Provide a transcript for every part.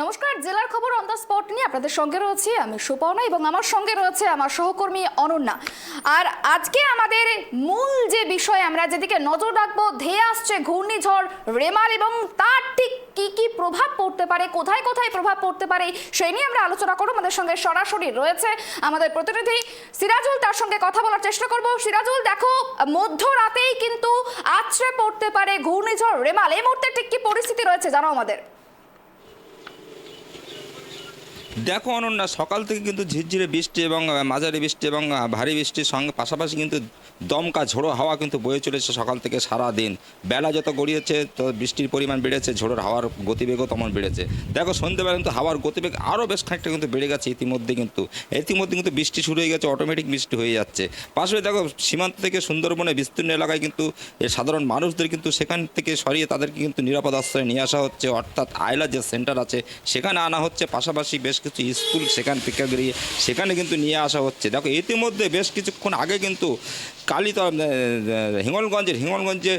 নমস্কার, জেলার খবর অন দ্য স্পট নিয়ে আপনাদের সঙ্গে রয়েছি আমি সুপর্ণা এবং আমার সঙ্গে রয়েছে আমার সহকর্মী অনন্যা। আর আজকে আমাদের মূল যে বিষয় আমরা যেদিকে নজর রাখবো, ধেয়ে আসছে ঘূর্ণিঝড় রেমাল এবং তার ঠিক কি কি প্রভাব পড়তে পারে, কোথায় কোথায় প্রভাব পড়তে পারে সেই নিয়ে আমরা আলোচনা করব। আমাদের সঙ্গে সরাসরি রয়েছে আমাদের প্রতিনিধি সিরাজুল, তার সঙ্গে কথা বলার চেষ্টা করব। সিরাজুল, দেখো মধ্যরাতেই কিন্তু আছড়ে পড়তে পারে ঘূর্ণিঝড় রেমাল, এই মুহূর্তে ঠিক কি পরিস্থিতি রয়েছে জানাও আমাদের। দেখো অনন্যা, সকাল থেকে কিন্তু ঝিরঝিরে বৃষ্টি এবং মাঝারি বৃষ্টি এবং ভারী বৃষ্টির সঙ্গে পাশাপাশি কিন্তু দমকা ঝোড়ো হাওয়া কিন্তু বয়ে চলেছে সকাল থেকে সারা দিন। বেলা যত গড়িয়েছে তো বৃষ্টির পরিমাণ বেড়েছে, ঝোড়োর হাওয়ার গতিবেগও তেমন বেড়েছে। দেখো সন্ধ্যেবেলা কিন্তু হাওয়ার গতিবেগ আরও বেশ খানিকটা কিন্তু বেড়ে গেছে ইতিমধ্যে কিন্তু বৃষ্টি শুরু হয়ে গেছে, অটোমেটিক বৃষ্টি হয়ে যাচ্ছে। পাশাপাশি দেখো সীমান্ত থেকে সুন্দরবনে বিস্তীর্ণ এলাকায় কিন্তু সাধারণ মানুষদের কিন্তু সেখান থেকে সরিয়ে তাদেরকে কিন্তু নিরাপদ আশ্রয়ে নিয়ে আসা হচ্ছে, অর্থাৎ আয়লা যে সেন্টার আছে সেখানে আনা হচ্ছে। পাশাপাশি বেশ কিছু স্কুল সেখান থেকে গিয়ে সেখানে কিন্তু নিয়ে আসা হচ্ছে। দেখো ইতিমধ্যে বেশ কিছুক্ষণ আগে কিন্তু হিঙ্গলগঞ্জে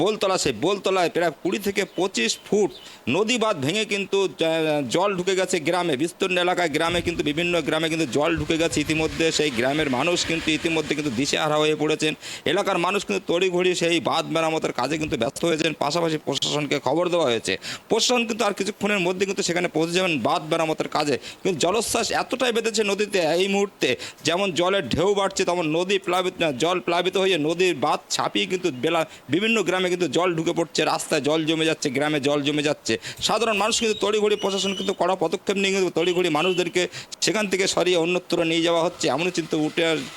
বোলতলা, সেই বোলতলায় প্রায় 20 থেকে 25 ফুট নদী বাঁধ ভেঙে কিন্তু জল ঢুকে গেছে গ্রামে, বিস্তীর্ণ এলাকায় গ্রামে কিন্তু বিভিন্ন গ্রামে কিন্তু জল ঢুকে গেছে ইতিমধ্যে। সেই গ্রামের মানুষ কিন্তু ইতিমধ্যে কিন্তু দিশেহারা হয়ে পড়েছেন। এলাকার মানুষ কিন্তু তড়িঘড়ি সেই বাঁধ মেরামতের কাজে কিন্তু ব্যস্ত হয়েছেন। পাশাপাশি প্রশাসনকে খবর দেওয়া হয়েছে, প্রশাসন কিন্তু আর কিছুক্ষণের মধ্যে কিন্তু সেখানে পৌঁছে যাবেন বাঁধ মেরামতের কাজে। কিন্তু জলোচ্ছ্বাস এতটাই বেঁধেছে নদীতে এই মুহূর্তে, যেমন জলের ঢেউ বাড়ছে তেমন জল প্লাবিত হয়ে নদীর বাঁধ ছাপিয়ে কিন্তু বিভিন্ন গ্রামে কিন্তু জল ঢুকে পড়ছে, রাস্তায় জল জমে যাচ্ছে, গ্রামে জল জমে যাচ্ছে। সাধারণ মানুষ কিন্তু তড়িঘড়ি, প্রশাসন কিন্তু কড়া পদক্ষেপ নিয়ে কিন্তু তড়িঘড়ি মানুষদেরকে সেখান থেকে সরিয়ে অন্যত্র নিয়ে যাওয়া হচ্ছে। এমনই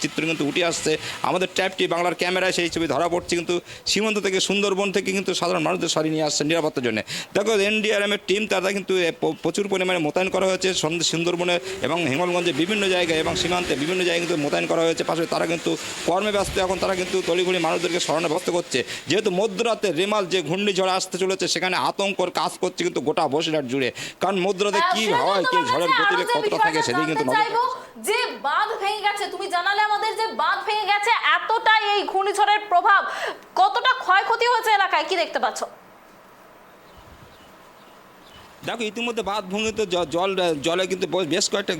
চিত্র কিন্তু উঠে আসছে আমাদের ট্যাপটি বাংলার ক্যামেরায়, সেই ছবি ধরা পড়ছে। কিন্তু সীমান্ত থেকে সুন্দরবন থেকে কিন্তু সাধারণ মানুষদের সরিয়ে নিয়ে আসছে নিরাপত্তার জন্য। দেখো এনডিআরএমের টিম তারা কিন্তু প্রচুর পরিমাণে মোতায়েন করা হয়েছে সুন্দরবনে এবং হিঙ্গলগঞ্জে বিভিন্ন জায়গায় এবং সীমান্তে বিভিন্ন জায়গায় কিন্তু মোতায়েন করা হয়েছে। পাশাপাশি তারা কিন্তু কর্মে ব্যস্ত, এখন তারা কিন্তু তড়িঘড়ি মানুষদেরকে সরানোর ব্যবস্থা করছে। যেহেতু মধ্যরাতে রেমাল যে ঘূর্ণিঝড় আসতে চলেছে, সেখানে আতঙ্কর কাজ করছে কিন্তু গোটা বসিরহাট জুড়ে। কারণ মধ্যরাতে কি হাওয়ায় কি ঝড়ের গতিবেগ কতটা থাকে সেদিকে কিন্তু যে বাঁধ ভেঙে গেছে, তুমি জানালে আমাদের যে বাঁধ ভেঙে গেছে, এতটাই এই ঘূর্ণিঝড়ের প্রভাব, কতটা ক্ষয়ক্ষতি হয়েছে এলাকায়, কি দেখতে পাচ্ছ? দেখো ইতিমধ্যে বাঁধ ভেঙে তো জলে কিন্তু বেশ কয়েকটা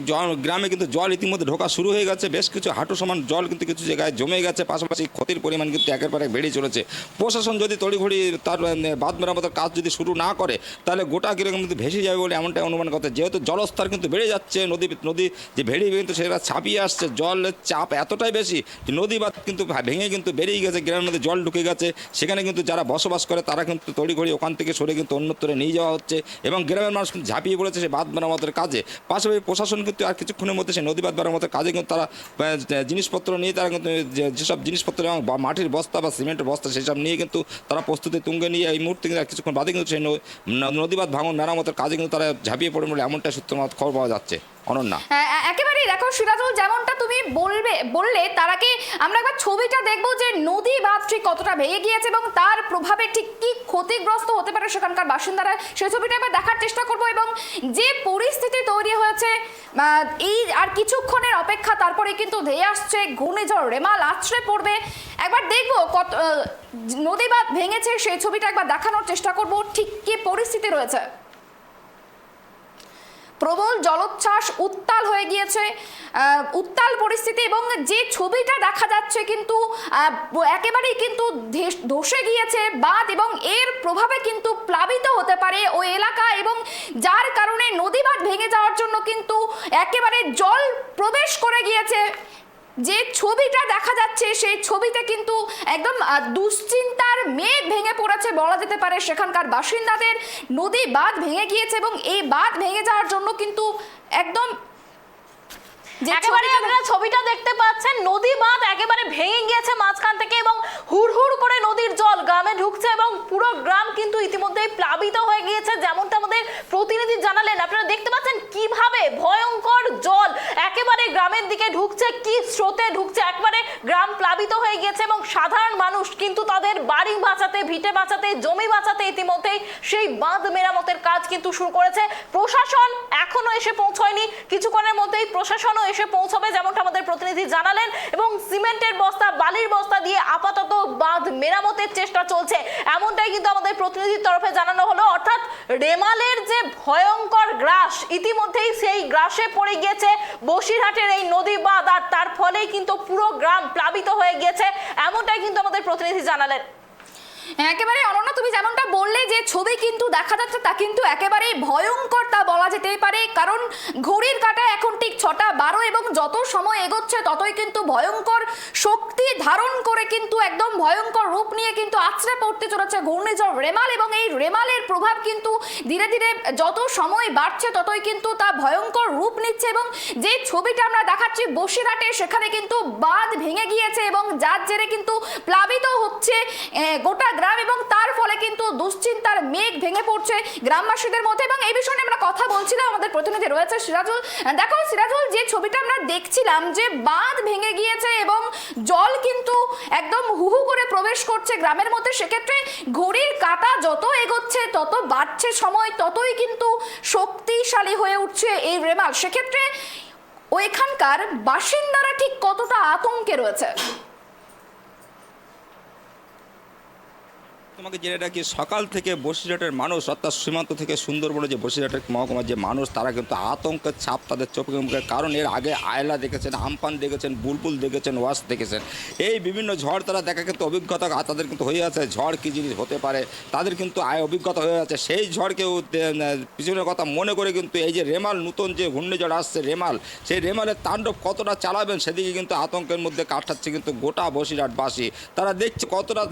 গ্রামে কিন্তু জল ইতিমধ্যে ঢোকা শুরু হয়ে গেছে। বেশ কিছু হাঁটু সমান জল কিন্তু কিছু জায়গায় জমে গেছে। পাশাপাশি ক্ষতির পরিমাণ কিন্তু একেবারে বেড়ে চলেছে। প্রশাসন যদি তড়িঘড়ি তার বাঁধ মেরামতের কাজ যদি শুরু না করে তাহলে গোটা কিরকম কিন্তু ভেসে যাবে বলে এমনটাই অনুমান করতে। যেহেতু জলস্তর কিন্তু বেড়ে যাচ্ছে, নদী যে ভেড়ি কিন্তু সেটা ছাপিয়ে আসছে, জলের চাপ এতটাই বেশি যে নদী বাঁধ কিন্তু ভেঙে কিন্তু বেরিয়ে গেছে, গ্রামের মধ্যে জল ঢুকে গেছে। সেখানে কিন্তু যারা বসবাস করে তারা কিন্তু তড়িঘড়ি ওখান থেকে সরে কিন্তু অন্যত্র নিয়ে যাওয়া হচ্ছে এবং গ্রামের মানুষ কিন্তু ঝাঁপিয়ে পড়েছে সেই বাঁধ মেরামতের কাজে। পাশাপাশি প্রশাসন কিন্তু আর কিছুক্ষণের মধ্যে সেই নদী বাঁধ মেরামতের কাজে কিন্তু তারা জিনিসপত্র নিয়ে, তারা কিন্তু যেসব জিনিসপত্র এবং মাটির বস্তা বা সিমেন্টের বস্তা সেসব নিয়ে কিন্তু তারা প্রস্তুতি তুঙ্গে নিয়ে এই মুহূর্তে কিন্তু কিছুক্ষণ বাদে কিন্তু সেই নদী বাঁধ ভাঙন মেরামতের কাজে কিন্তু তারা ঝাঁপিয়ে পড়ে বলে এমনটা সূত্র খবর পাওয়া যাচ্ছে। অনন্যা, একেবারেই দেখো সিরাজুল, যেমনটা তুমি বললে তার আগে আমরা একবার ছবিটা দেখবো যে নদী বাঁধ ঠিক কতটা ভেঙে গিয়েছে এবং তার প্রভাবে ঠিক কি ক্ষতিগ্রস্ত হতে পারে সেখানকার বাসিন্দারা, সেই ছবিটা একবার দেখার চেষ্টা করবো। এবং যে পরিস্থিতি তৈরি হয়েছে, এই আর কিছুক্ষণের অপেক্ষা, তারপরে কিন্তু ধেয়ে আসছে ঘূর্ণিঝড় রেমাল, আছড়ে পড়বে। একবার দেখবো কত নদী বাঁধ ভেঙেছে, সেই ছবিটা একবার দেখানোর চেষ্টা করবো ঠিক কি পরিস্থিতি রয়েছে। প্রবল জলোচ্ছ্বাস, উত্তাল হয়ে গিয়েছে, উত্তাল পরিস্থিতি এবং যে ছবিটা দেখা যাচ্ছে কিন্তু একেবারেই কিন্তু ধসে গিয়েছে বাঁধ এবং এর প্রভাবে কিন্তু প্লাবিত হতে পারে ওই এলাকা এবং যার কারণে নদী বাঁধ ভেঙে যাওয়ার জন্য কিন্তু একেবারে জল প্রবেশ করে গিয়েছে। যে ছবিটা দেখা যাচ্ছে সেই ছবিতে কিন্তু একদম দুশ্চিন্তার মেঘ ভেঙে পড়েছে বলা যেতে পারে সেখানকার বাসিন্দাদের। নদী বাঁধ ভেঙে গিয়েছে এবং এই বাঁধ ভেঙে যাওয়ার জন্য কিন্তু একদম একেবারে আপনারা ছবিটা দেখতে পাচ্ছেন, নদী বাঁধ একেবারে ভেঙে গিয়েছে মাঝখান থেকে এবং হুড়হুড় করে নদীর জল গ্রামে ঢুকছে এবং পুরো গ্রাম কিন্তু ইতিমধ্যেই প্লাবিত হয়ে গিয়েছে। যেমনটা আমাদের প্রতিনিধি জানালেন, আপনারা দেখতে পাচ্ছেন কিভাবে ভয়ঙ্কর জল একেবারে গ্রামের দিকে ঢুকছে, কি স্রোতে ঢুকছে, একবারে গ্রাম প্লাবিত হয়ে গিয়েছে এবং সাধারণ মানুষ কিন্তু তাদের বাড়ি বাঁচাতে, ভিটে বাঁচাতে, জমি বাঁচাতে ইতিমধ্যেই সেই বাঁধ মেরামতের কাজ কিন্তু শুরু করেছে। প্রশাসন এখনো এসে পৌঁছয়নি, কিছুক্ষণের মধ্যেই প্রশাসনও এসে পৌঁছবে যেমনটা আমাদের প্রতিনিধি জানালেন, এবং সিমেন্টের বস্তা, বালির বস্তা দিয়ে আপাতত বাঁধ মেরামতের চেষ্টা চলছে, এমনটাই কিন্তু আমাদের প্রতিনিধির তরফে জানানো হলো। অর্থাৎ রেমালের যে ভয়ঙ্কর গ্রাস, ইতিমধ্যেই সেই গ্রাসে পড়ে গিয়েছে বসিরহাটের এই নদী বাঁধ, আর তার ফলেই কিন্তু পুরো গ্রাম প্লাবিত হয়ে গিয়েছে, এমনটাই কিন্তু আমাদের প্রতিনিধি জানালেন। একেবারে অনন্যা, তুমি যেমনটা বললে যে ছবি কিন্তু দেখা যাচ্ছে তা কিন্তু একেবারে ভয়ঙ্কর তা বলা যেতেই পারে, কারণ ঘড়ির কাঁটা এখন ঠিক 6:12 এবং যত সময় এগোচ্ছে ততই কিন্তু ভয়ঙ্কর শক্তি ধারণ করে কিন্তু একদম ভয়ঙ্কর রূপ নিয়ে কিন্তু আছড়ে পড়তে চলেছে ঘূর্ণিঝড় রেমাল, এবং এই রেমালের প্রভাব কিন্তু ধীরে ধীরে যত সময় বাড়ছে ততই কিন্তু তা ভয়ঙ্কর রূপ নিচ্ছে। এবং যে ছবিটা আমরা দেখাচ্ছি বসিরহাটে, সেখানে কিন্তু বাঁধ ভেঙে গিয়েছে এবং যার জেরে কিন্তু প্লাবিত হচ্ছে গোটা গ্রাম, এবং তার ফলে কিন্তু দুশ্চিন্তার মেঘ ভেঙে পড়ছে গ্রামবাসীদের মধ্যে। এবং এই বিষয়ে আমরা কথা বলছিলাম, আমাদের প্রতিনিধি রয়েছে সিরাজুল। দেখো সিরাজুল, যে ছবিটা আমরা দেখছিলাম যে বাঁধ ভেঙে গিয়েছে এবং জল কিন্তু একদম হুহু করে প্রবেশ করছে গ্রামের মধ্যে, সেক্ষেত্রে ঘড়ির কাঁটা যত এগোচ্ছে তত বাড়ছে সময়, ততই কিন্তু শক্তিশালী হয়ে উঠছে এই রেমাল। সেক্ষেত্রে ওইখানকার বাসিন্দারা ঠিক কতটা আতঙ্কে রয়েছে? তোমাকে জেনে রাখি, সকাল থেকে বসিরহাটের মানুষ, অর্থাৎ সীমান্ত থেকে সুন্দরবনে যে বসিরহাটের মহকুমার যে মানুষ, তারা কিন্তু আতঙ্কের ছাপ তাদের চোখে মুখে, কারণ এর আগে আয়লা দেখেছেন, আমপান দেখেছেন, বুলবুল দেখেছেন, ওয়াস দেখেছেন, এই বিভিন্ন ঝড় তারা দেখা কিন্তু অভিজ্ঞতা তাদের কিন্তু হয়ে আছে, ঝড় কী জিনিস হতে পারে তাদের কিন্তু অভিজ্ঞতা হয়ে আছে। সেই ঝড়কেও পিছনের কথা মনে করে কিন্তু এই যে রেমাল, নতুন যে ঘূর্ণিঝড় আসছে রেমাল, সেই রেমালের তাণ্ডব কতটা চালাবেন সেদিকে কিন্তু আতঙ্কের মধ্যে কাটাচ্ছে কিন্তু গোটা বসিরহাটবাসী। তারা দেখছে কতটা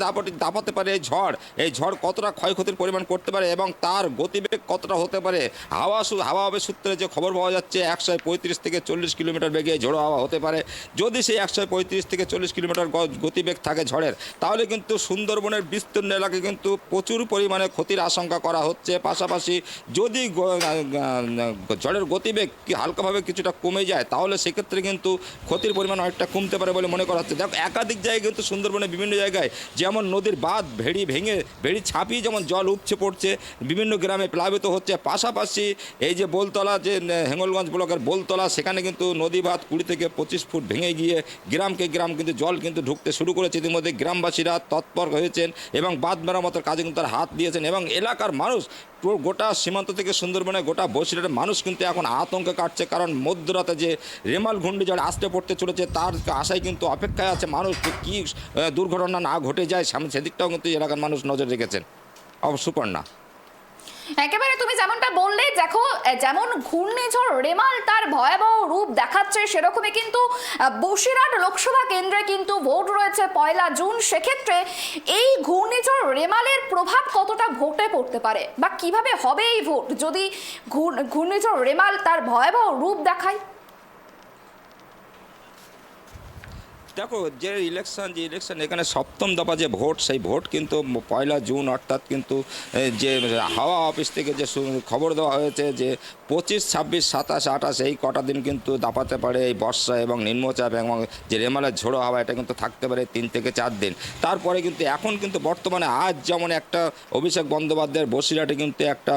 দাপাতে পারে এই ঝড়, এই ঝড় কতটা ক্ষয়ক্ষতির পরিমাণ করতে পারে এবং তার গতিবেগ কতটা হতে পারে। হাওয়া সূত্রে যে খবর পাওয়া যাচ্ছে 135 থেকে 40 কিলোমিটার বেগে ঝোড়ো হাওয়া হতে পারে। যদি সেই 135 থেকে 40 কিলোমিটার গতিবেগ থাকে ঝড়ের, তাহলে কিন্তু সুন্দরবনের বিস্তীর্ণ এলাকায় কিন্তু প্রচুর পরিমাণে ক্ষতির আশঙ্কা করা হচ্ছে। পাশাপাশি যদি ঝড়ের গতিবেগ হালকাভাবে কিছুটা কমে যায়, তাহলে সেক্ষেত্রে কিন্তু ক্ষতির পরিমাণ অনেকটা কমতে পারে বলে মনে করা হচ্ছে। দেখো, একাধিক জায়গায় কিন্তু সুন্দরবনের বিভিন্ন জায়গায় যেমন নদীর বাঁধ ভেড়ি ছাপিয়ে যেমন জল উপচে পড়ছে, বিভিন্ন গ্রামে প্লাবিত হচ্ছে। পাশাপাশি এই যে বোলতলা, যে হেঙ্গলগঞ্জ ব্লকের বোলতলা, সেখানে কিন্তু নদী বাঁধ 20 থেকে 25 ফুট ভেঙে গিয়ে গ্রাম কিন্তু জল কিন্তু ঢুকতে শুরু করেছে। ইতিমধ্যে গ্রামবাসীরা তৎপর হয়েছেন এবং বাঁধ মেরামতের কাজে কিন্তু তার হাত দিয়েছেন, এবং এলাকার মানুষ গোটা সীমান্ত থেকে সুন্দরবনে গোটা বসিরহাটের মানুষ কিন্তু এখন আতঙ্কে কাটছে, কারণ মধ্যরাতে যে রেমাল ঘূর্ণিঝড় আসতে পড়তে চলেছে তার আশায় কিন্তু অপেক্ষায় আছে মানুষ, কি দুর্ঘটনা না ঘটে যায় সেদিকটাও কিন্তু এলাকার মানুষ নজর রেখেছেন। সুপর্ণা, একেবারে তুমি যেমনটা বললে, দেখো যেমন ঘূর্ণিঝড় রেমাল তার ভয়াবহ রূপ দেখাচ্ছে, সেরকমই কিন্তু বসিরহাট লোকসভা কেন্দ্রে কিন্তু ভোট রয়েছে 1 জুন। সেক্ষেত্রে এই ঘূর্ণিঝড় রেমালের প্রভাব কতটা ভোটে পড়তে পারে, বা কিভাবে হবে এই ভোট যদি ঘূর্ণিঝড় রেমাল তার ভয়াবহ রূপ দেখায়? দেখো, যে ইলেকশন এখানে 7ম দফা যে ভোট, সেই ভোট কিন্তু 1 জুন, অর্থাৎ কিন্তু যে হাওয়া অফিস থেকে যে খবর দেওয়া হয়েছে যে 25, 26, 27, 28 এই কটা দিন কিন্তু দাপাতে পারে এই বর্ষা এবং নিম্নচাপ, এবং যে রেমালের ঝোড়ো হাওয়া এটা কিন্তু থাকতে পারে 3 থেকে 4 দিন। তারপরে কিন্তু এখন কিন্তু বর্তমানে আজ যেমন একটা অভিষেক বন্দ্যোপাধ্যায়ের বসিরহাটে কিন্তু একটা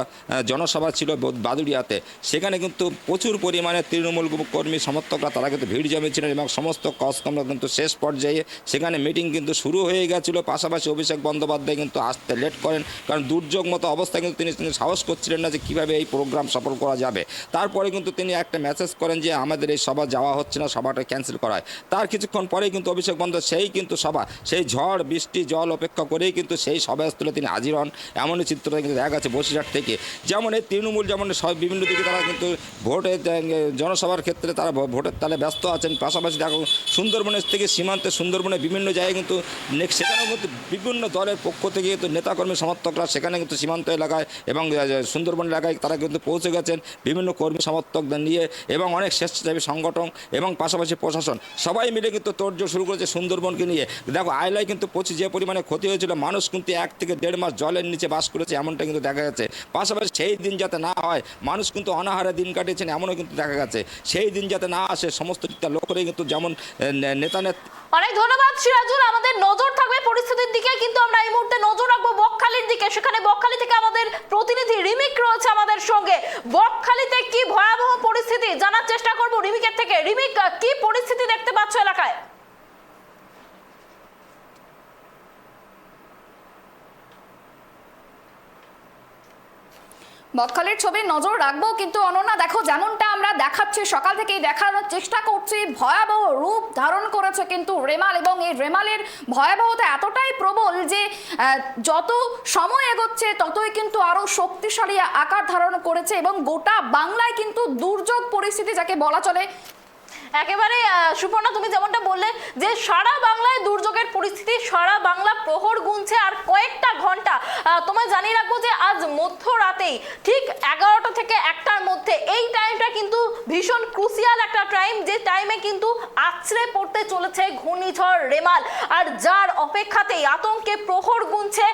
জনসভা ছিল বাদুড়িয়াতে, সেখানে কিন্তু প্রচুর পরিমাণে তৃণমূল কর্মী সমর্থকরা তারা কিন্তু ভিড় জমিয়েছিলেন এবং সমস্ত কাজকর্ম কিন্তু শেষ পর্যায়ে সেখানে মিটিং কিন্তু শুরু হয়ে গেছিলো। পাশাপাশি অভিষেক বন্দ্যোপাধ্যায় কিন্তু আসতে লেট করেন, কারণ দুর্যোগ মতো অবস্থায় কিন্তু তিনি সাহস করছিলেন না যে কীভাবে এই প্রোগ্রাম সফল করা যাবে। তারপরে কিন্তু তিনি একটা মেসেজ করেন যে আমাদের এই সভা যাওয়া হচ্ছে না, সভাটা ক্যান্সেল করায়। তার কিছুক্ষণ পরেই কিন্তু অভিষেক বন্দ্যোপাধ্যায় সেই ঝড় বৃষ্টি জল অপেক্ষা করেই কিন্তু সেই সভাস্থলে তিনি হাজির হন। এমনই চিত্রটা কিন্তু দেখা গেছে বসিরহাট থেকে। যেমন এই তৃণমূল যেমন সব বিভিন্ন দিকে তারা কিন্তু ভোটে জনসভার ক্ষেত্রে তারা ভোটের তালে ব্যস্ত আছেন। পাশাপাশি দেখো, সুন্দরবনের থেকে সীমান্তে সুন্দরবনে বিভিন্ন জায়গায় কিন্তু সেখানেও কিন্তু বিভিন্ন দলের পক্ষ থেকে কিন্তু নেতাকর্মী সমর্থকরা সেখানে কিন্তু সীমান্ত এলাকায় এবং সুন্দরবন এলাকায় তারা কিন্তু পৌঁছে গেছেন বিভিন্ন কর্মী সমর্থকদের নিয়ে, এবং অনেক স্বেচ্ছাসেবী সংগঠন এবং পাশাপাশি প্রশাসন সবাই মিলে কিন্তু তোড়জোড় শুরু করেছে সুন্দরবনকে নিয়ে। দেখো আইলায় কিন্তু যে পরিমাণে ক্ষতি হয়েছিল, মানুষ কিন্তু 1 থেকে 1.5 মাস জলের নিচে বাস করেছে এমনটা কিন্তু দেখা গেছে। পাশাপাশি সেই দিন যাতে না হয়, মানুষ কিন্তু অনাহারে দিন কাটিয়েছেন এমনও কিন্তু দেখা গেছে। সেই দিন যাতে না আসে সমস্ত দিকটা লক্ষ্য করে কিন্তু যেমন নেতা অনেক ধন্যবাদ সিরাজুল। আমাদের নজর থাকবে পরিস্থিতির দিকে, কিন্তু আমরা এই মুহূর্তে নজর রাখবো বকখালির দিকে। সেখানে বকখালি থেকে আমাদের প্রতিনিধি রিমিক রয়েছে আমাদের সঙ্গে। বকখালিতে কি ভয়াবহ পরিস্থিতি জানার চেষ্টা করবো রিমিকের থেকে। রিমিক, কি পরিস্থিতি দেখতে পাচ্ছ এলাকায়? বকখালির ছবি নজর রাখবো, কিন্তু অনন্যা দেখো যেমনটা আমরা দেখাচ্ছি সকাল থেকেই দেখানোর চেষ্টা করছি, ভয়াবহ রূপ ধারণ করেছে কিন্তু রেমাল, এবং এই রেমালের ভয়াবহতা এতটাই প্রবল যে যত সময় এগোচ্ছে ততই কিন্তু আরো শক্তিশালী আকার ধারণ করেছে, এবং গোটা বাংলায় কিন্তু দুর্যোগ পরিস্থিতি যাকে বলা চলে। একেবারে সুপর্ণা, তুমি যেমনটা বললে যে সারা বাংলায় দুর্যোগের পরিস্থিতি, সারা বাংলা প্রহর গুনছে আর কয়েকটা ঘন্টা। তোমায় জানিয়ে রাখবো যে আজ মধ্যরাতেই ঠিক 11টা থেকে 1টার মধ্যে এই টাইমটা কিন্তু ভীষণ ক্রুশিয়াল একটা টাইম, যে টাইমে কিন্তু আছড়ে পড়তে চলেছে ঘূর্ণিঝড় রেমাল, আর যার অপেক্ষাতেই আতঙ্কে প্রহর গুনছে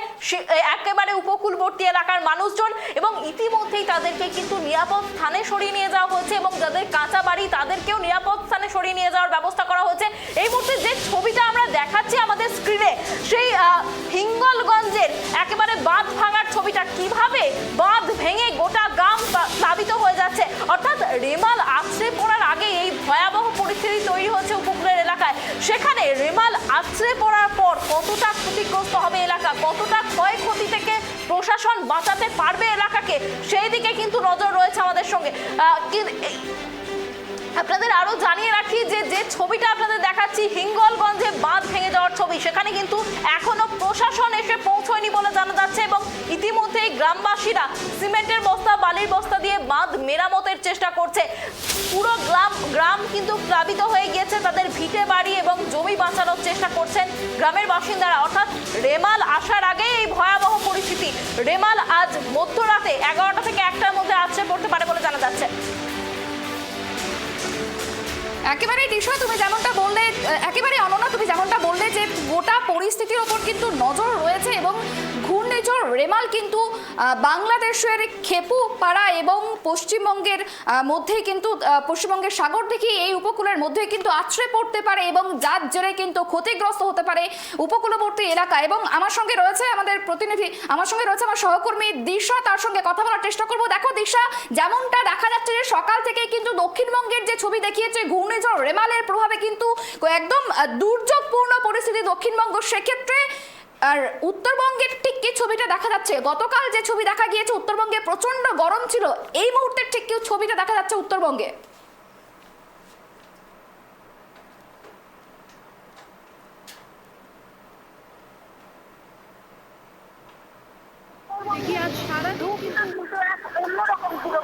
একেবারে উপকূলবর্তী এলাকার মানুষজন, এবং ইতিমধ্যেই তাদেরকে কিন্তু নিরাপদ স্থানে সরিয়ে নিয়ে যাওয়া হয়েছে, এবং যাদের কাঁচা বাড়ি তাদেরকেও নিরাপদ স্থানে সরিয়ে নিয়ে যাওয়ার ব্যবস্থা করা হয়েছে। এই মুহূর্তে যে ছবিটা আমরা দেখাচ্ছি আমাদের স্ক্রিনে, সেই হিঙ্গলগঞ্জের একেবারে বাঁধ ভাঙার ছবিটা, কিভাবে বাঁধ ভেঙে গোটা গ্রাম প্লাবিত হয়ে যাচ্ছে। অর্থাৎ রেমাল আছড়ে পড়ার আগে এই ভয়াবহ পরিস্থিতি তৈরি হচ্ছে উপকূলের এলাকায়। সেখানে রেমাল আছড়ে পড়ার পর কতটা ক্ষতিগ্রস্ত হবে এলাকা, কতটা ক্ষয়ক্ষতি থেকে প্রশাসন বাঁচাতে পারবে এলাকাকে, সেই দিকে কিন্তু নজর রয়েছে আমাদের সঙ্গে। আপনাদের আরো জানিয়ে রাখি যে ছবিটা আপনাদের দেখাচ্ছি হিঙ্গলগঞ্জে বাঁধ ভেঙে যাওয়ার ছবি, সেখানে কিন্তু এখনো প্রশাসন এসে পৌঁছয়নি বলে জানা যাচ্ছে, এবং ইতিমধ্যেই গ্রামবাসীরা সিমেন্টের বস্তা বালির বস্তা দিয়ে বাঁধ মেরামতের চেষ্টা করছে। পুরো গ্রাম কিন্তু প্লাবিত হয়ে গিয়েছে, তাদের ভিটে বাড়ি এবং জমি বাঁচানোর চেষ্টা করছেন গ্রামের বাসিন্দারা। অর্থাৎ রেমাল আসার আগে এই ভয়াবহ পরিস্থিতি, রেমাল আজ মধ্যরাতে 11টা থেকে 1টার মধ্যে আছড়ে পড়তে পারে বলে জানা যাচ্ছে। একেবারে দিশা তুমি যেমনটা বললে, একেবারে অনন্যা তুমি যেমনটা বললে যে গোটা পরিস্থিতির ওপর কিন্তু নজর রয়েছে, এবং ঘূর্ণিঝড় রেমাল কিন্তু বাংলাদেশের খেপুপাড়া এবং পশ্চিমবঙ্গের মধ্যেই কিন্তু পশ্চিমবঙ্গের সাগরদিঘি এই উপকূলের মধ্যে কিন্তু আছড়ে পড়তে পারে, এবং যার জেরে কিন্তু ক্ষতিগ্রস্ত হতে পারে উপকূলবর্তী এলাকা। এবং আমার সঙ্গে রয়েছে আমাদের প্রতিনিধি, আমার সঙ্গে রয়েছে আমার সহকর্মী দিশা, তার সঙ্গে কথা বলার চেষ্টা করবো। দেখো দিশা, যেমনটা দেখা যাচ্ছে যে সকাল থেকে কিন্তু দক্ষিণবঙ্গের যে ছবি দেখিয়েছে ঘূর্ণিঝড় রেমালের প্রভাবে কিন্তু একদম দুর্যোগপূর্ণ পরিস্থিতি দক্ষিণবঙ্গ, সেক্ষেত্রে আর উত্তরবঙ্গের ঠিক কি ছবিটা দেখা যাচ্ছে? গতকাল যে ছবি দেখা গিয়েছে উত্তরবঙ্গে প্রচন্ড গরম ছিল, এই মুহূর্তে ঠিক কি ছবিটা দেখা যাচ্ছে উত্তরবঙ্গে? আজ সারাদিন কিন্তু অন্যরকম ছিল,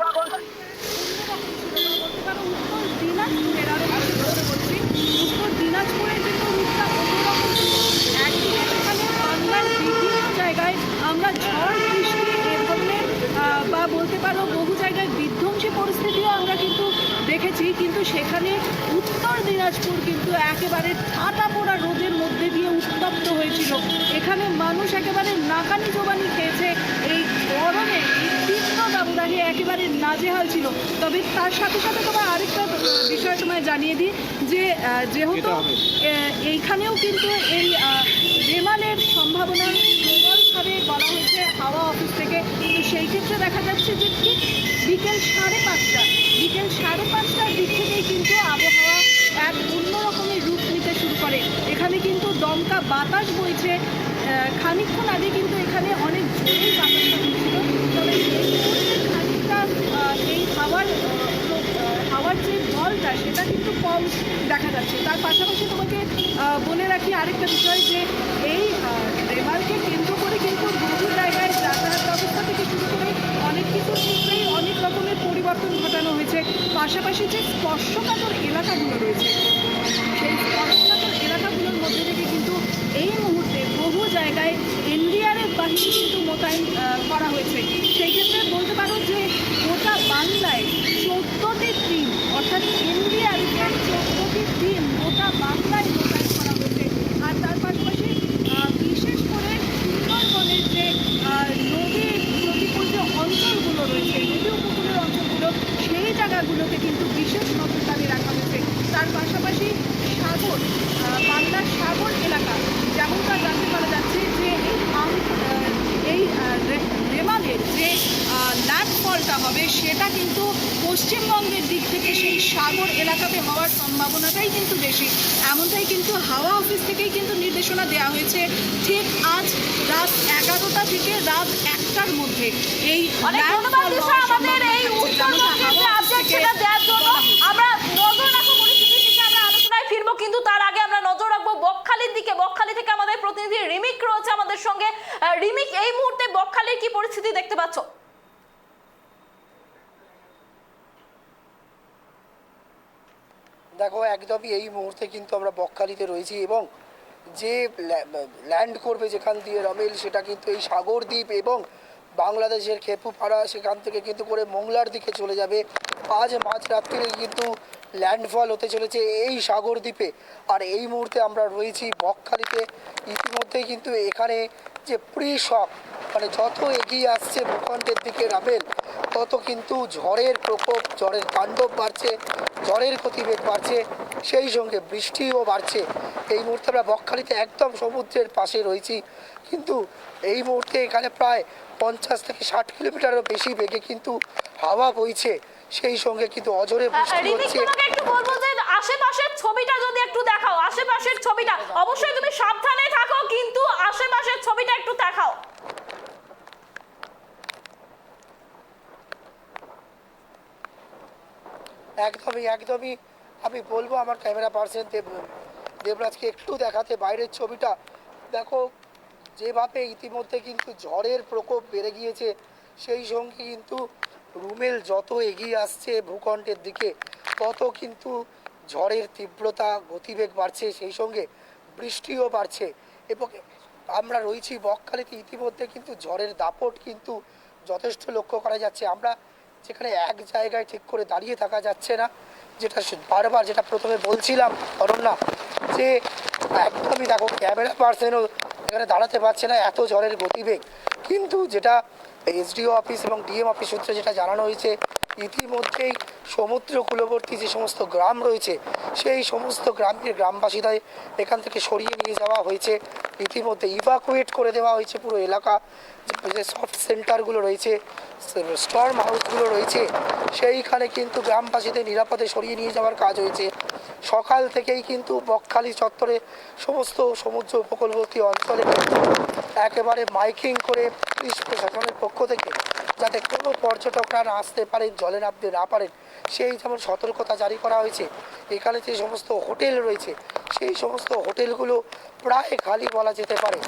উত্তর দিনাজপুরের আরো উত্তর দিনাজপুরের কিন্তু রূপটা অন্যরকম ছিল। একদিকে সেখানে বাংলার বিভিন্ন জায়গায় আমরা ঝড় বৃষ্টি এ ধরনের বা বলতে পারো বহু জায়গায় বিধ্বংসী পরিস্থিতিও আমরা কিন্তু দেখেছি, কিন্তু সেখানে উত্তর দিনাজপুর কিন্তু একেবারে ঠাটা পোড়া রোদের মধ্যে দিয়ে উত্তপ্ত হয়েছিল। এখানে মানুষ একেবারে নাকানি জোবানি খেয়েছে, এই গরমে এই তীব্র ব্যবধানে একেবারে নাজেহাল ছিল। তবে তার সাথে সাথে তোমার আরেকটা বিষয় তোমায় জানিয়ে দিই যে যেহেতু এইখানেও কিন্তু এই রেমালের সম্ভাবনা প্রবলভাবে বলা হয়েছে হাওয়া অফিস থেকে, তো সেই ক্ষেত্রে দেখা যাচ্ছে যে ঠিক বিকেল 5:30টার দিক থেকেই কিন্তু আবহাওয়া এক অন্যরকমের রূপ নিতে শুরু করে। এখানে কিন্তু দমকা বাতাস বইছে, খানিকক্ষণ আগে কিন্তু এখানে অনেক জোরেই বাতাসটা হচ্ছিল, তবে খানিকটা এই হাওয়ার যে বলটা সেটা কিন্তু কম দেখা যাচ্ছে। তার পাশাপাশি তোমাকে বলে রাখি আরেকটা বিষয় যে এই রেমালকে কেন্দ্র করে কিন্তু বহু জায়গায় যাতায়াত ব্যবস্থা থেকে শুরু করে অনেক কিছুর ক্ষেত্রেই অনেক রকমের পরিবর্তন ঘটানো হয়েছে। পাশাপাশি যে স্পর্শকাতর এলাকাগুলো রয়েছে সেই স্পর্শকাতর জায়গায় এনডিআরএফ বাহিনী কিন্তু মোতায়েন করা হয়েছে। সেই ক্ষেত্রে বলতে পারো যে গোটা বাংলায় 14টি টিম, অর্থাৎ এনডিআরএফের 14টি টিম গোটা বাংলায় মোতায়েন করা হয়েছে। আর তার পাশাপাশি বিশেষ করে সুন্দরবনের যে নদী প্রতিকূল যে অঞ্চলগুলো রয়েছে, নদী উপকূলের অঞ্চলগুলো, সেই জায়গাগুলোতে কিন্তু বিশেষ নজরদারি রাখা হয়েছে। তার পাশাপাশি সাগর, বাংলার সাগর এলাকা, যেমনটা জানতে পারা যাচ্ছে যে এই রেমালের যে ল্যান্ডফলটা হবে সেটা কিন্তু পশ্চিমবঙ্গের দিক থেকে সেই সাগর এলাকাতে হওয়ার সম্ভাবনাটাই কিন্তু বেশি। এমনটাই কিন্তু হাওয়া অফিস থেকেই কিন্তু নির্দেশনা দেওয়া হয়েছে ঠিক আজ রাত 11টা থেকে রাত 1টার মধ্যে। এই অনেক ধন্যবাদ দিশা আমাদের এই উত্তরবঙ্গের যে আপডেট সেটা দেওয়ার জন্য। আমরা নজর রাখবো পরিস্থিতির দিকে, আমরা আলোচনায় ফিরবো, কিন্তু তার আগে আমরা নজর রাখবো বকখালির দিকে। বকখালি থেকে আমাদের প্রতিনিধি রিমিক রয়েছে আমাদের সঙ্গে। রিমিক, এই মুহূর্তে বকখালির কি পরিস্থিতি দেখতে পাচ্ছ? দেখো, একদমই এই মুহূর্তে কিন্তু আমরা বকখালিতে রয়েছি এবং যে ল্যান্ড করবে যেখান দিয়ে রামেল, সেটা কিন্তু এই সাগরদ্বীপ এবং বাংলাদেশের খেপুপাড়া, সেখান থেকে কিন্তু করে মোংলার দিকে চলে যাবে। আজ মাঝরাত্রে কিন্তু ল্যান্ডফল হতে চলেছে এই সাগরদ্বীপে। আর এই মুহূর্তে আমরা রয়েছি বকখালিতে। ইতিমধ্যেই কিন্তু এখানে যে প্রি শক, মানে যত এগিয়ে আসছে ভূখণ্ডের দিকে রামেল, তত কিন্তু ঝড়ের প্রকোপ, ঝড়ের তাণ্ডব বাড়ছে, ঝড়ের গতিবেগ বাড়ছে, সেই সঙ্গে বৃষ্টিও বাড়ছে। এই মুহূর্তে আমরা বকখালিতে একদম সমুদ্রের পাশে রয়েছি, কিন্তু এই মুহূর্তে এখানে প্রায় 50 থেকে 60 কিলোমিটারেরও বেশি বেগে কিন্তু হাওয়া বইছে, সেই সঙ্গে কিন্তু অঝরে বৃষ্টি রিমিক, হচ্ছে। তোমাকে একটু বলবো যে আশেপাশের ছবিটা যদি একটু দেখাও, আশেপাশের ছবিটা। অবশ্যই তুমি সাবধানে থাকো, কিন্তু আশেপাশের ছবিটা একটু দেখাও। একদমই আমি বলবো আমার ক্যামেরা পার্সন দেবরাজকে একটু দেখাতে বাইরের ছবিটা। দেখো, যেভাবে ইতিমধ্যে কিন্তু ঝড়ের প্রকোপ বেড়ে গিয়েছে, সেই সঙ্গে কিন্তু রুমেল যত এগিয়ে আসছে ভূখণ্ডের দিকে, তত কিন্তু ঝড়ের তীব্রতা, গতিবেগ বাড়ছে, সেই সঙ্গে বৃষ্টিও বাড়ছে। এবং আমরা রয়েছি বকখালিতে, ইতিমধ্যে কিন্তু ঝড়ের দাপট কিন্তু যথেষ্ট লক্ষ্য করা যাচ্ছে। আমরা যেখানে এক জায়গায় ঠিক করে দাঁড়িয়ে থাকা যাচ্ছে না, যেটা বারবার যেটা প্রথমে বলছিলাম অরণ্যা, যে একদমই দেখো ক্যামেরা পার্সনও এখানে দাঁড়াতে পারছে না, এত ঝড়ের গতিবেগ। কিন্তু যেটা এসডিও অফিস এবং ডিএম অফিস সূত্রে যেটা জানানো হয়েছে, ইতিমধ্যেই সমুদ্র কূলবর্তী যে সমস্ত গ্রাম রয়েছে, সেই সমস্ত গ্রামবাসীদের এখান থেকে সরিয়ে নিয়ে যাওয়া হয়েছে। ইতিমধ্যে ইভাকুয়েট করে দেওয়া হয়েছে পুরো এলাকা। যে সফট সেন্টারগুলো রয়েছে, স্টর্ম হাউসগুলো রয়েছে, সেইখানে কিন্তু গ্রামবাসীদের নিরাপদে সরিয়ে নিয়ে যাওয়ার কাজ হয়েছে। সকাল থেকেই কিন্তু বকখালি চত্বরে সমস্ত সমুদ্র উপকূলবর্তী অঞ্চলে একেবারে মাইকিং করে পুলিশ প্রশাসনের পক্ষ থেকে যাতে কোনো পর্যটকরা না আসতে পারেন, জলে নামতে না পারেন, সেই যেমন সতর্কতা জারি করা হয়েছে। এখানে যে সমস্ত হোটেল রয়েছে, সেই সমস্ত হোটেলগুলো প্রায় খালি বলা যেতে পারে।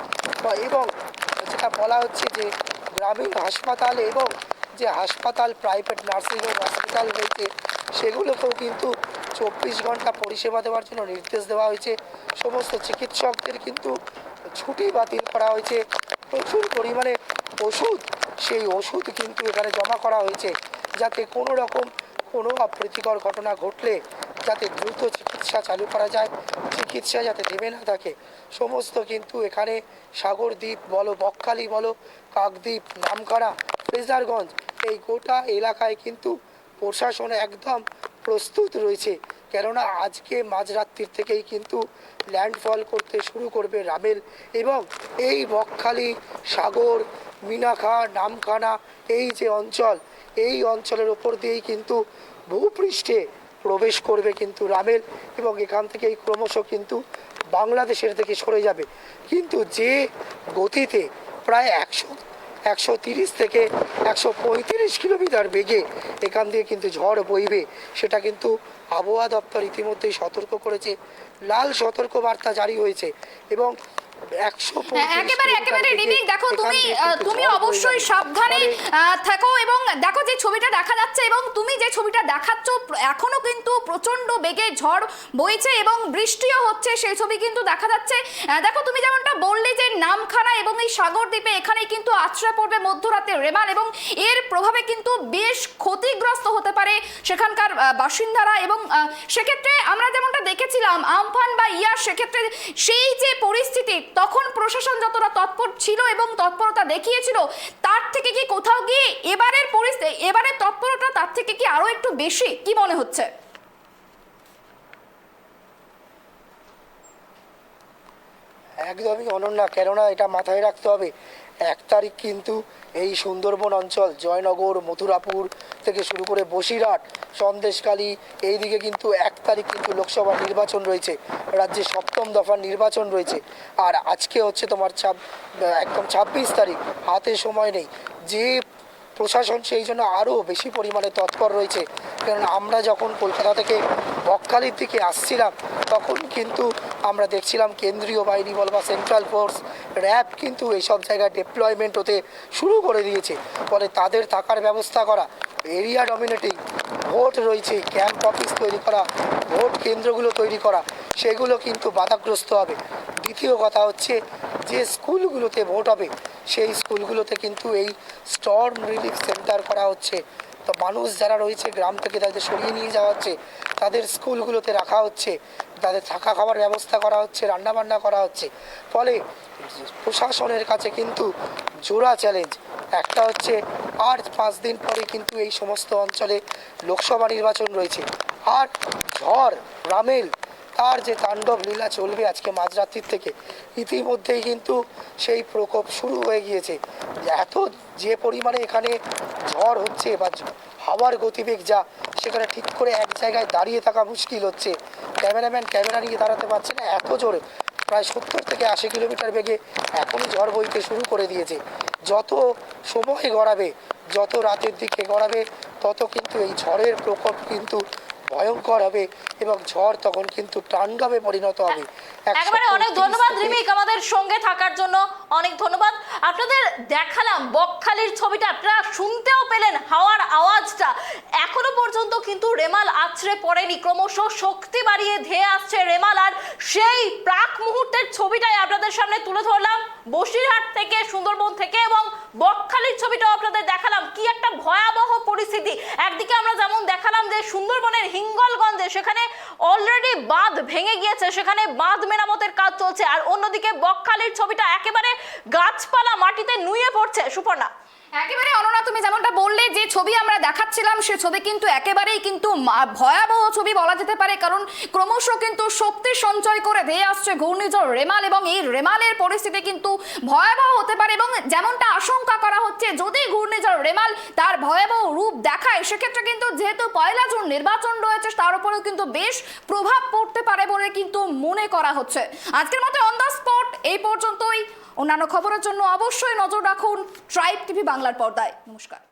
এবং যেটা বলা হচ্ছে যে গ্রামীণ হাসপাতাল এবং যে হাসপাতাল, প্রাইভেট নার্সিংহোম হসপিটাল রয়েছে, সেগুলোকেও কিন্তু 24 ঘন্টা পরিষেবা দেওয়ার জন্য নির্দেশ দেওয়া হয়েছে। সমস্ত চিকিৎসকদের কিন্তু ছুটি বাতিল করা হয়েছে। প্রচুর পরিমাণে ওষুধ, সেই ওষুধ কিন্তু এখানে জমা করা হয়েছে, যাতে কোনো রকম কোনো অপ্রীতিকর ঘটনা ঘটলে যাতে দ্রুত চিকিৎসা চালু করা যায়, চিকিৎসা যাতে থেমে না থাকে। সমস্ত কিন্তু এখানে সাগরদ্বীপ বলো, বকখালি বলো, কাকদ্বীপ, নামখানা, ফ্রেজারগঞ্জ, এই গোটা এলাকায় কিন্তু প্রশাসন একদম প্রস্তুত রয়েছে। কেননা আজকে মাঝরাত্রির থেকেই কিন্তু ল্যান্ডফল করতে শুরু করবে রামেল এবং এই বকখালি, সাগর, মিনাখা, নামখানা, এই যে অঞ্চল, এই অঞ্চলের ওপর দিয়েই কিন্তু ভূপৃষ্ঠে প্রবেশ করবে কিন্তু রামেল এবং এখান থেকেই ক্রমশ কিন্তু বাংলাদেশের দিকে সরে যাবে। কিন্তু যে গতিতে প্রায় 130 থেকে 135 কিলোমিটার বেগে এখান দিয়ে কিন্তু ঝড় বইবে, সেটা কিন্তু আবহাওয়া দপ্তর ইতিমধ্যেই সতর্ক করেছে। লাল সতর্ক বার্তা জারি হয়েছে এবং একেবারে একেবারে রিমিক, দেখো তুমি অবশ্যই সাবধানে থাকো এবং দেখো যে ছবিটা দেখা যাচ্ছে এবং তুমি যে ছবিটা দেখাচ্ছ এখনো কিন্তু প্রচন্ড বেগে ঝড় বইছে এবং বৃষ্টিও হচ্ছে, সেই ছবি কিন্তু দেখা যাচ্ছে। দেখো তুমি যেমনটা বললে যে নামখানা এবং এই সাগরদ্বীপে এখানে কিন্তু আছড়ে পড়বে মধ্যরাতে রেমাল এবং এর প্রভাবে কিন্তু বেশ ক্ষতিগ্রস্ত হতে পারে সেখানকার বাসিন্দারা এবং সেক্ষেত্রে আমরা যেমনটা দেখেছিলাম আমফান বা ইয়াস, সেক্ষেত্রে সেই যে পরিস্থিতি তখন প্রশাসন যতটা তৎপর ছিল এবং তৎপরতা দেখিয়েছিল তার থেকে কি কোথাও গিয়ে এবারের পরিস্থিতি এবারের তৎপরতা তার থেকে কি আরো একটু বেশি, কি মনে হচ্ছে? একদমই অনন্যা, কেননা এটা মাথায় রাখতে হবে 1 তারিখ কিন্তু এই সুন্দরবন অঞ্চল জয়নগর, মথুরাপুর থেকে শুরু করে বসিরহাট, সন্দেশখালী এইদিকে কিন্তু 1 তারিখ কিন্তু লোকসভা নির্বাচন রয়েছে, রাজ্যে 7ম দফার নির্বাচন রয়েছে। আর আজকে হচ্ছে তোমার একদম 26 তারিখ, হাতে সময় নেই। যে প্রশাসন সেই জন্য আরও বেশি পরিমাণে তৎপর রয়েছে, কারণ আমরা যখন কলকাতা থেকে বকখালির দিকে আসছিলাম তখন কিন্তু আমরা দেখছিলাম কেন্দ্রীয় বাহিনী বল বা সেন্ট্রাল ফোর্স, র্যাব কিন্তু এইসব জায়গায় ডিপ্লয়মেন্ট হতে শুরু করে দিয়েছে। ফলে তাদের থাকার ব্যবস্থা করা, এরিয়া ডমিনেটিং, ভোট রয়েছে, ক্যাম্প অফিস তৈরি করা, ভোট কেন্দ্রগুলো তৈরি করা, সেগুলো কিন্তু বাধাগ্রস্ত হবে। দ্বিতীয় কথা হচ্ছে যে স্কুলগুলোতে ভোট হবে সেই স্কুলগুলোতে কিন্তু এই স্টর্ম রিলিফ সেন্টার করা হচ্ছে। তো মানুষ যারা রয়েছে গ্রাম থেকে তাদের সরিয়ে নিয়ে যাওয়া হচ্ছে, তাদের স্কুলগুলোতে রাখা হচ্ছে, তাদের থাকা খাওয়ার ব্যবস্থা করা হচ্ছে, রান্নাবান্না করা হচ্ছে। ফলে প্রশাসনের কাছে কিন্তু জোড়া চ্যালেঞ্জ। একটা হচ্ছে আর 5 দিন পরে কিন্তু এই সমস্ত অঞ্চলে লোকসভা নির্বাচন রয়েছে, আর ঝড় রামেল তার যে তাণ্ডব লীলা চলবে আজকে মাঝরাত্রির থেকে। ইতিমধ্যেই কিন্তু সেই প্রকোপ শুরু হয়ে গিয়েছে। এত যে পরিমাণে এখানে ঝড় হচ্ছে বা হাওয়ার গতিবেগ যা, সেখানে ঠিক করে এক জায়গায় দাঁড়িয়ে থাকা মুশকিল হচ্ছে। ক্যামেরাম্যান ক্যামেরা নিয়ে দাঁড়াতে পারছে না, এত জোরে প্রায় 70 থেকে 80 কিলোমিটার বেগে এখনই ঝড় বইতে শুরু করে দিয়েছে। যত সময় গড়াবে, যত রাতের দিকে গড়াবে, তত কিন্তু এই ঝড়ের প্রকোপ কিন্তু ভয়ঙ্কর হবে এবং ঝড় তখন কিন্তু তাণ্ডবে পরিণত হবে। একেবারে অনেক ধন্যবাদ রিমিক আমাদের সঙ্গে থাকার জন্য, অনেক ধন্যবাদ। আপনাদের দেখালাম বকখালির ছবিটা, আপনারা শুনতেও পেলেন হাওয়ার আওয়াজটা। এখনো পর্যন্ত কিন্তু রেমাল আছড়ে পড়েনি, ক্রমশ শক্তি বাড়িয়ে ধেয়ে আসছে রেমাল। আর সেই প্রাক মুহূর্তের ছবিটাই আপনাদের সামনে তুলে ধরলাম বসিরহাট থেকে, সুন্দরবন থেকে, এবং বকখালির ছবিটাও আপনাদের দেখালাম। কি একটা ভয়াবহ পরিস্থিতি। একদিকে আমরা যেমন দেখালাম যে সুন্দরবনের হিঙ্গলগঞ্জে সেখানে অলরেডি বাঁধ ভেঙে গিয়েছে, সেখানে বাঁধ মেরামতের কাজ চলছে, আর অন্যদিকে বকখালির ছবিটা একেবারে গাছপালা মাটিতে নুয়ে পড়ছে। সুপর্ণা, একেবারে অনন্যা, তুমি যেমনটা বললে যে ছবি আমরা দেখাচ্ছিলাম সে ছবি কিন্তু একেবারেই কিন্তু ভয়াবহ ছবি বলা যেতে পারে, কারণ ক্রমশ কিন্তু শক্তি সঞ্চয় করে ধেয়ে আসছে ঘূর্ণিঝড় রেমাল এবং এই রেমালের পরিস্থিতি কিন্তু ভয়াবহ হতে পারে। এবং যেমনটা আশঙ্কা করা হচ্ছে যদি ঘূর্ণিঝড় রেমাল তার ভয়াবহ রূপ দেখায়, সেক্ষেত্রে কিন্তু যেহেতু 1 জুন নির্বাচন রয়েছে তার উপরেও কিন্তু বেশ প্রভাব পড়তে পারে বলে কিন্তু মনে করা হচ্ছে। আজকের মতো অন দ্য স্পট এই পর্যন্তই। অন্যান্য খবরের জন্য অবশ্যই নজর রাখুন ট্রাইব টিভি বাংলার পর্দায়। নমস্কার।